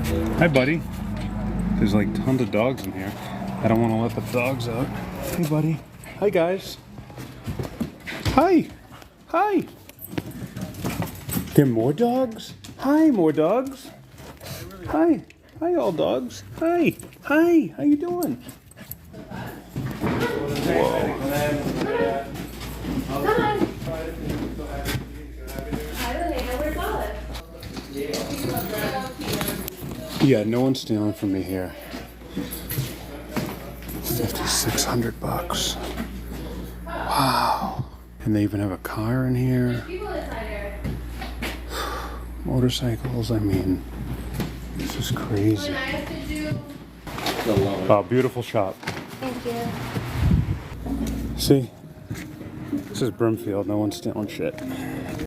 Hi, buddy. There's like tons of dogs in here. I don't want to let the dogs out. Hey, buddy. Hi, guys. Hi. Hi. There are more dogs? Hi, more dogs. Hi. Hi, all dogs. Hi. Hi. How you doing? Yeah, no one's stealing from me here. 5,600 bucks. Wow. And they even have a car in here. Motorcycles, I mean, this is crazy. Wow, beautiful shop. Thank you. See? This is Brimfield, no one's stealing shit.